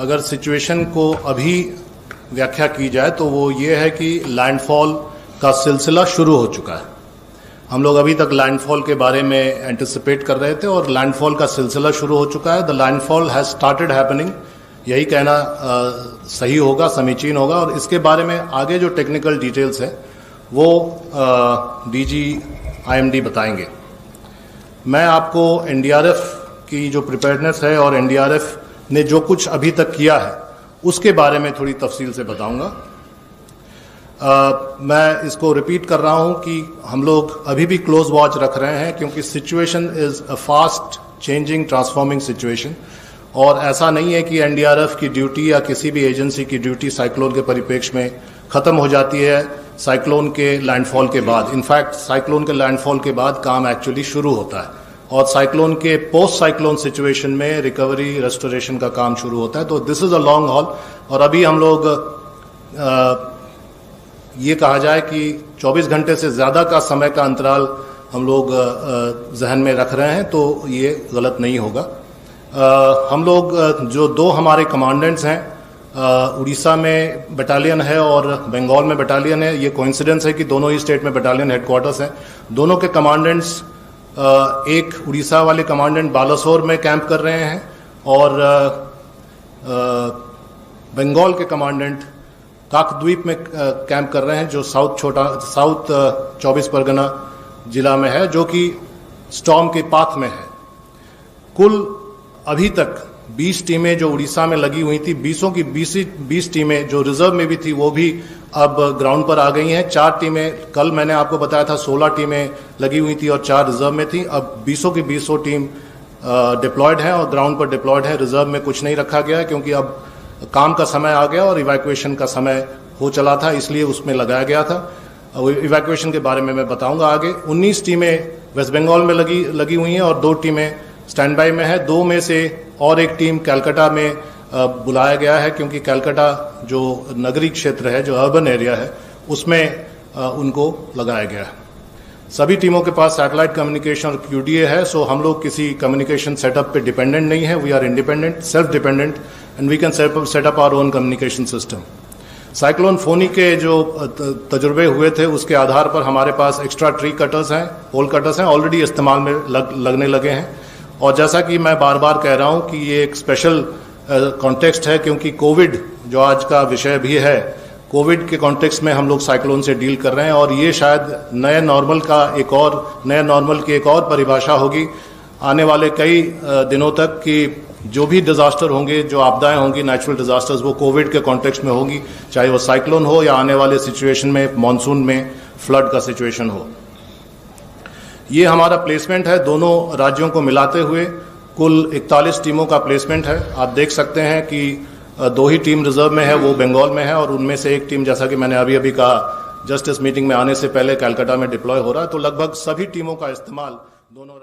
अगर सिचुएशन को अभी व्याख्या की जाए तो वो ये है कि लैंडफॉल का सिलसिला शुरू हो चुका है। हम लोग अभी तक लैंडफॉल के बारे में एंटिसिपेट कर रहे थे और लैंडफॉल का सिलसिला शुरू हो चुका है। The landfall has started happening, यही कहना सही होगा, समीचीन होगा। और इसके बारे में आगे जो टेक्निकल डिटेल्स है वो डीजी आईएमडी बताएंगे। मैं आपको एनडीआरएफ की जो प्रिपेयर्डनेस है और एनडीआरएफ ने जो कुछ अभी तक किया है उसके बारे में थोड़ी तफसील से बताऊंगा। मैं इसको रिपीट कर रहा हूं कि हम लोग अभी भी क्लोज वॉच रख रहे हैं क्योंकि situation is a fast changing transforming situation. और ऐसा नहीं है कि एनडीआरएफ की ड्यूटी या किसी भी एजेंसी की ड्यूटी साइक्लोन के परिप्रेक्ष्य में खत्म हो जाती है साइक्लोन के लैंडफॉल के बाद। इनफैक्ट साइक्लोन के लैंडफॉल के बाद काम एक्चुअली शुरू होता है और साइक्लोन के पोस्ट साइक्लोन सिचुएशन में रिकवरी रेस्टोरेशन का काम शुरू होता है। तो this is a long haul और अभी हम लोग ये कहा जाए कि 24 घंटे से ज़्यादा का समय का अंतराल हम लोग जहन में रख रहे हैं तो ये गलत नहीं होगा। हम लोग जो दो हमारे कमांडेंट्स हैं, उड़ीसा में बटालियन है और बंगाल में बटालियन है। ये कोइंसिडेंस है कि दोनों ही स्टेट में बटालियन हेडक्वार्टर्स हैं। दोनों के कमांडेंट्स, एक उड़ीसा वाले कमांडेंट बालासोर में कैंप कर रहे हैं और बंगाल के कमांडेंट काकद्वीप में कैंप कर रहे हैं जो साउथ 24 परगना जिला में है, जो कि स्टॉर्म के पाथ में है। कुल अभी तक 20 टीमें जो उड़ीसा में लगी हुई थी, 20 टीमें जो रिजर्व में भी थी वो भी अब ग्राउंड पर आ गई हैं। 4 टीमें, कल मैंने आपको बताया था 16 टीमें लगी हुई थी और 4 रिजर्व में थी। अब 20 की 20 टीम डिप्लॉयड है और ग्राउंड पर डिप्लॉयड है। रिजर्व में कुछ नहीं रखा गया क्योंकि अब काम का समय आ गया और इवैक्यूएशन का समय हो चला था, इसलिए उसमें लगाया गया था। इवैक्यूएशन के बारे में मैं बताऊंगा आगे। 19 टीमें वेस्ट बंगाल में लगी हुई हैं और 2 टीमें स्टैंड बाई में है। 2 में से और एक टीम कलकत्ता में बुलाया गया है क्योंकि कलकत्ता जो नगरीय क्षेत्र है, जो अर्बन एरिया है, उसमें उनको लगाया गया है। सभी टीमों के पास सैटेलाइट कम्युनिकेशन और क्यूडीए है, सो हम लोग किसी कम्युनिकेशन सेटअप पे डिपेंडेंट नहीं है। We are independent, self dependent and we can set up our own communication system. Cyclone Fani के जो तजुर्बे हुए थे उसके आधार पर हमारे पास एक्स्ट्रा ट्री कटर्स हैं, पोल कटर्स हैं, ऑलरेडी इस्तेमाल में लगने लगे हैं। और जैसा कि मैं बार बार कह रहा हूं कि ये एक स्पेशल कॉन्टेक्स्ट है क्योंकि कोविड जो आज का विषय भी है, कोविड के कॉन्टेक्स्ट में हम लोग साइक्लोन से डील कर रहे हैं और ये शायद नए नॉर्मल की एक और परिभाषा होगी आने वाले कई दिनों तक कि जो भी डिजास्टर होंगे, जो आपदाएं होंगी, नेचुरल डिजास्टर्स, वो कोविड के कॉन्टेक्स्ट में होंगी, चाहे वो साइक्लोन हो या आने वाले सिचुएशन में मानसून में फ्लड का सिचुएशन हो। ये हमारा प्लेसमेंट है दोनों राज्यों को मिलाते हुए। कुल 41 टीमों का प्लेसमेंट है। आप देख सकते हैं कि 2 ही टीम रिजर्व में है, वो बंगाल में है और उनमें से एक टीम, जैसा कि मैंने अभी कहा, जस्ट इस मीटिंग में आने से पहले कलकत्ता में डिप्लॉय हो रहा है। तो लगभग सभी टीमों का इस्तेमाल दोनों